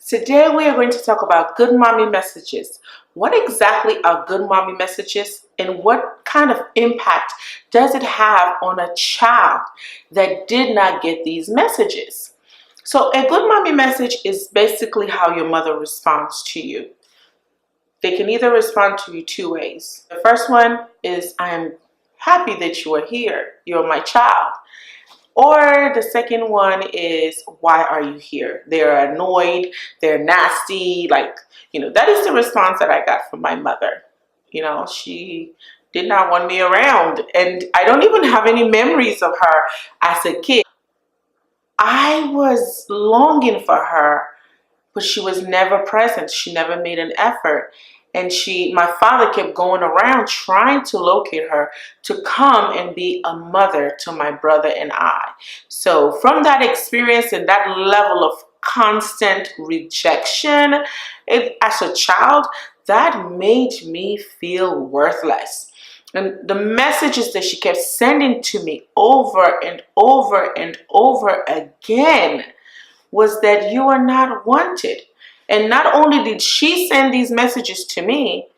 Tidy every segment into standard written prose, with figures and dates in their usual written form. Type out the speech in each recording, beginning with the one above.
Today we are going to talk about good mommy messages. What exactly are good mommy messages and what kind of impact does it have on a child that did not get these messages? So a good mommy message is basically how your mother responds to you. They can either respond to you two ways. The first one is, I am happy that you are here. You're my child. Or the second one is, why are you here? They're annoyed, they're nasty, that is the response that I got from my mother. She did not want me around, and I don't even have any memories of her as a kid. I was longing for her, but she was never present. She never made an effort. And my father kept going around trying to locate her to come and be a mother to my brother and I. So from that experience and that level of constant rejection as a child, that made me feel worthless. And the messages that she kept sending to me over and over and over again was that you are not wanted. And not only did she send these messages to me,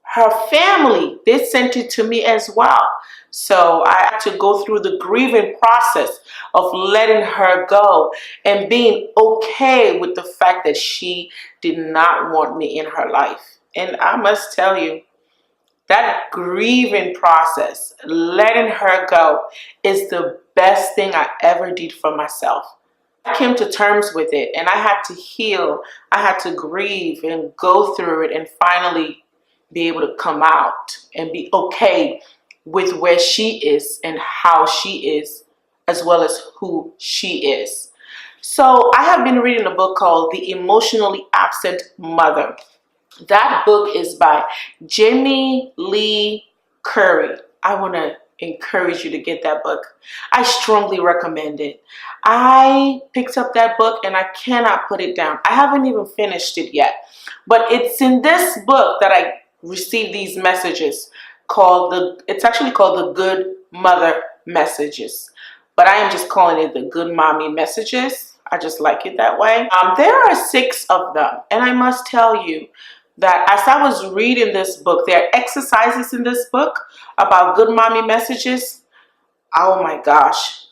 her family, they sent it to me as well. So I had to go through the grieving process of letting her go and being okay with the fact that she did not want me in her life. And I must tell you, that grieving process, letting her go, is the best thing I ever did for myself. I came to terms with it, and I had to heal. I had to grieve and go through it and finally be able to come out and be okay with where she is and how she is, as well as who she is. So I have been reading a book called The Emotionally Absent Mother. That book is by Jasmin Lee Cori. I want to encourage you to get that book. I strongly recommend it. I picked up that book and I cannot put it down. I haven't even finished it yet. But it's in this book that I received these messages it's actually called the Good Mother Messages. But I am just calling it the Good Mommy Messages. I just like it that way. There are 6 of them. And I must tell you that as I was reading this book, there are exercises in this book about good mommy messages. Oh my gosh.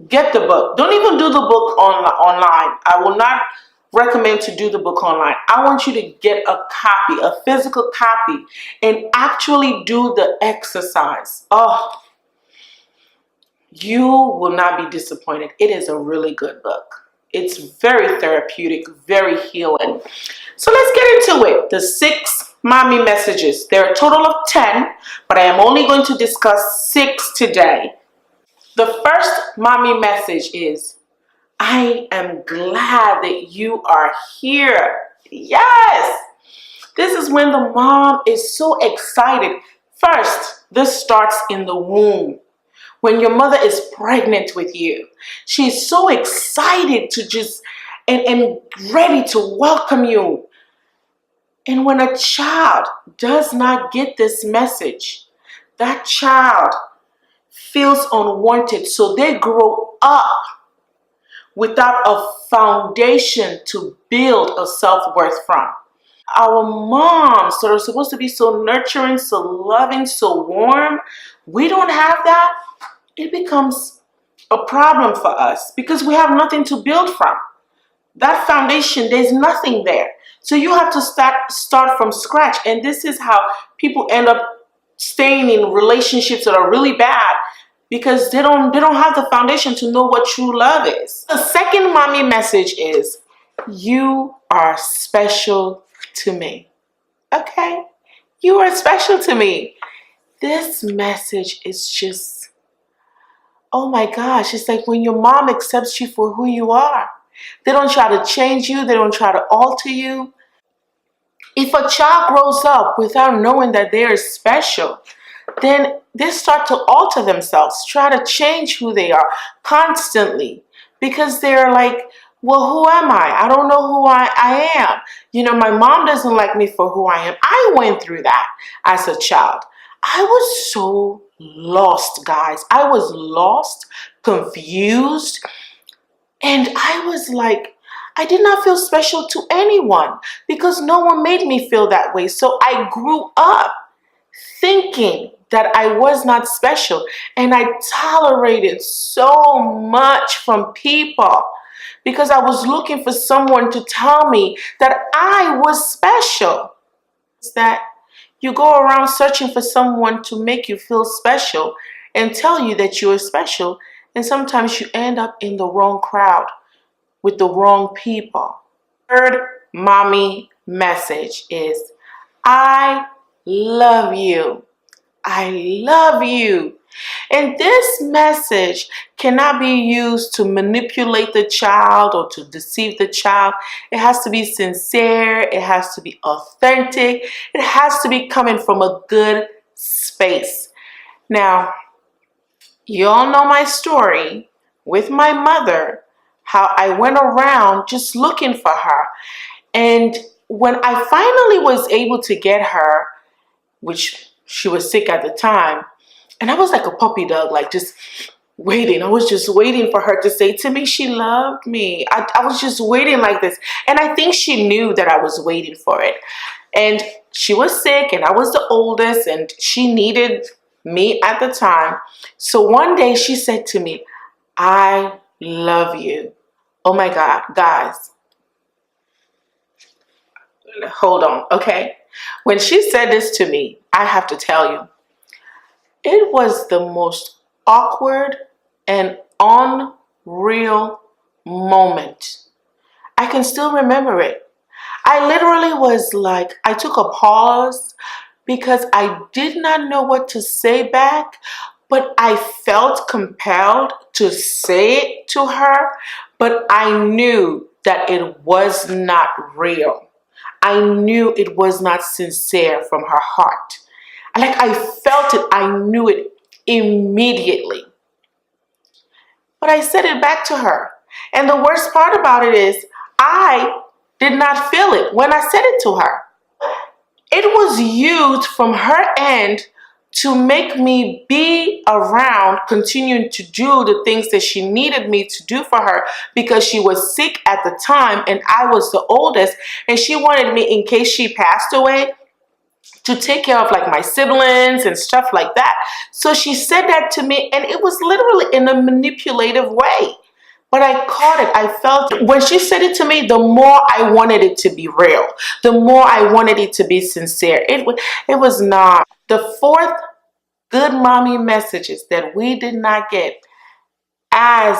Get the book. Don't even do the book online. I will not recommend to do the book online. I want you to get a copy, a physical copy, and actually do the exercise. Oh, you will not be disappointed. It is a really good book. It's very therapeutic, very healing. So let's get into it. The 6 mommy messages. There are a total of 10, but I am only going to discuss 6 today. The first mommy message is, I am glad that you are here. Yes! This is when the mom is so excited. First, this starts in the womb. When your mother is pregnant with you, she's so excited to just and ready to welcome you. And when a child does not get this message, that child feels unwanted. So they grow up without a foundation to build a self-worth from. Our moms that are supposed to be so nurturing, so loving, so warm, we don't have that. It becomes a problem for us because we have nothing to build from. That foundation, there's nothing there. So you have to start from scratch. And this is how people end up staying in relationships that are really bad because they don't have the foundation to know what true love is. The second mommy message is, you are special to me. Okay? You are special to me. This message is just, oh my gosh, it's like when your mom accepts you for who you are. They don't try to change you. They don't try to alter you. If a child grows up without knowing that they are special, then they start to alter themselves, try to change who they are constantly because they're like, well, who am I? I don't know who I am. My mom doesn't like me for who I am. I went through that as a child. I was so lost, guys. I was lost, confused, and I was like, I did not feel special to anyone because no one made me feel that way. So I grew up thinking that I was not special, and I tolerated so much from people because I was looking for someone to tell me that I was special. It's that you go around searching for someone to make you feel special and tell you that you are special, and sometimes you end up in the wrong crowd with the wrong people. Third mommy message is, I love you. I love you. And this message cannot be used to manipulate the child or to deceive the child. It has to be sincere. It has to be authentic. It has to be coming from a good space. Now, you all know my story with my mother, how I went around just looking for her. And when I finally was able to get her, which she was sick at the time, and I was like a puppy dog, like just waiting. I was just waiting for her to say to me she loved me. I was just waiting like this. And I think she knew that I was waiting for it. And she was sick, and I was the oldest, and she needed me at the time. So one day she said to me, I love you. Oh my God, guys. Hold on, okay? When she said this to me, I have to tell you, it was the most awkward and unreal moment. I can still remember it. I literally was like, I took a pause because I did not know what to say back, but I felt compelled to say it to her, but I knew that it was not real. I knew it was not sincere from her heart. Like, I felt it, I knew it immediately. But I said it back to her. And the worst part about it is, I did not feel it when I said it to her. It was used from her end to make me be around, continuing to do the things that she needed me to do for her because she was sick at the time and I was the oldest, and she wanted me, in case she passed away, to take care of like my siblings and stuff like that. So she said that to me, and it was literally in a manipulative way. But I caught it. I felt it. When she said it to me, the more I wanted it to be real, the more I wanted it to be sincere. It was not. The fourth good mommy messages that we did not get as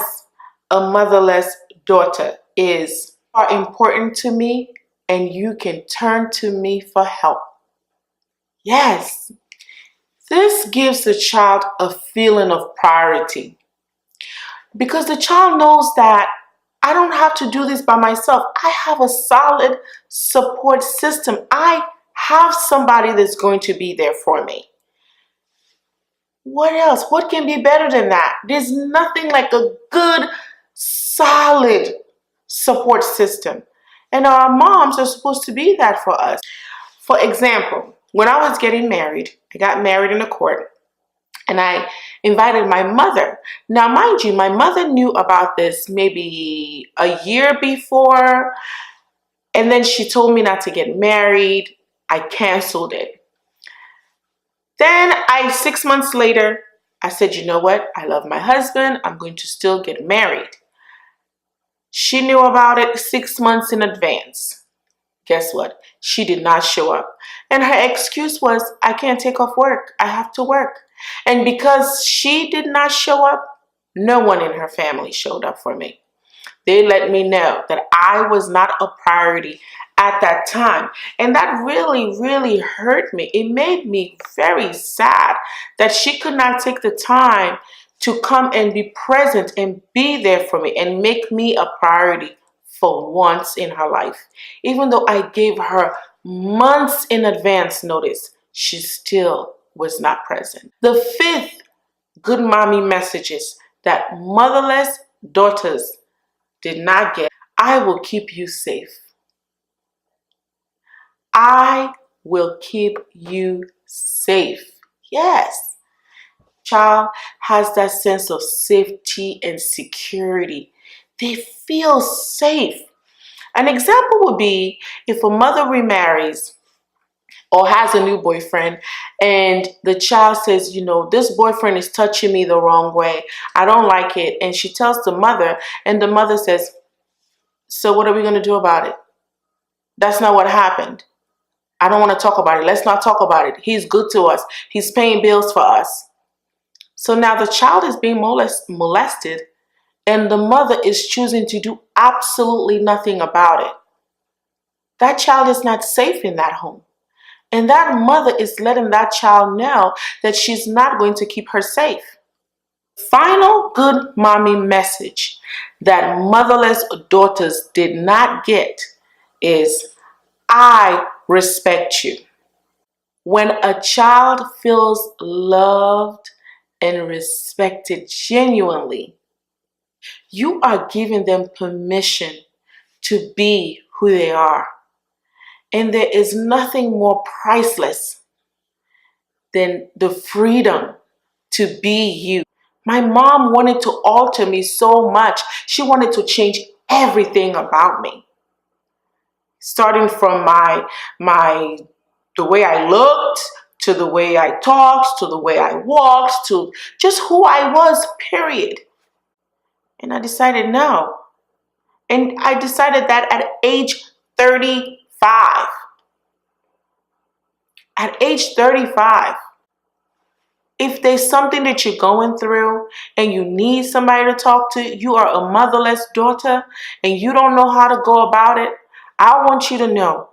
a motherless daughter is, are important to me, and you can turn to me for help. Yes, this gives the child a feeling of priority because the child knows that I don't have to do this by myself. I have a solid support system. I have somebody that's going to be there for me. What else? What can be better than that? There's nothing like a good, solid support system. And our moms are supposed to be that for us. For example, when I was getting married, I got married in a court, and I invited my mother. Now, mind you, my mother knew about this maybe a year before, and then she told me not to get married. I canceled it. Then 6 months later, I said, you know what? I love my husband. I'm going to still get married. She knew about it 6 months in advance. Guess what? She did not show up. And her excuse was, I can't take off work. I have to work. And because she did not show up, no one in her family showed up for me. They let me know that I was not a priority at that time. And that really, really hurt me. It made me very sad that she could not take the time to come and be present and be there for me and make me a priority for once in her life. Even though I gave her months in advance notice, she still was not present. The fifth good mommy message is that motherless daughters did not get, I will keep you safe. I will keep you safe. Yes. Child has that sense of safety and security. They feel safe. An example would be if a mother remarries or has a new boyfriend and the child says, you know, this boyfriend is touching me the wrong way. I don't like it. And she tells the mother, and the mother says, so what are we going to do about it? That's not what happened. I don't want to talk about it. Let's not talk about it. He's good to us. He's paying bills for us. So now the child is being molested, and the mother is choosing to do absolutely nothing about it. That child is not safe in that home. And that mother is letting that child know that she's not going to keep her safe. Final good mommy message that motherless daughters did not get is, I respect you. When a child feels loved and respected genuinely, you are giving them permission to be who they are. And there is nothing more priceless than the freedom to be you. My mom wanted to alter me so much. She wanted to change everything about me. Starting from the way I looked, to the way I talked, to the way I walked, to just who I was, period. And I decided no. And I decided that at age 35. At age 35. If there's something that you're going through and you need somebody to talk to, you are a motherless daughter and you don't know how to go about it, I want you to know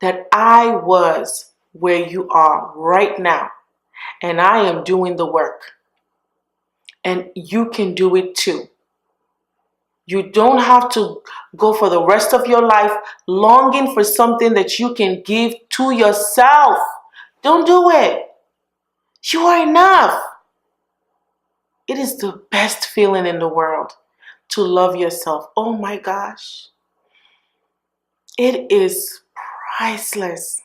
that I was where you are right now, and I am doing the work. And you can do it too. You don't have to go for the rest of your life longing for something that you can give to yourself. Don't do it. You are enough. It is the best feeling in the world to love yourself. Oh my gosh. It is priceless.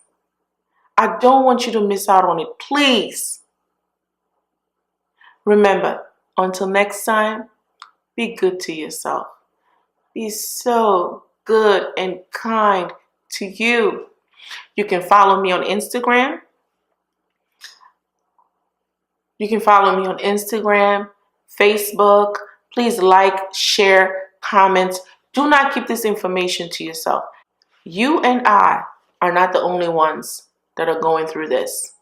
I don't want you to miss out on it. Please. Remember, until next time, be good to yourself. Be so good and kind to you. You can follow me on Instagram. Facebook. Please like, share, comment. Do not keep this information to yourself. You and I are not the only ones that are going through this.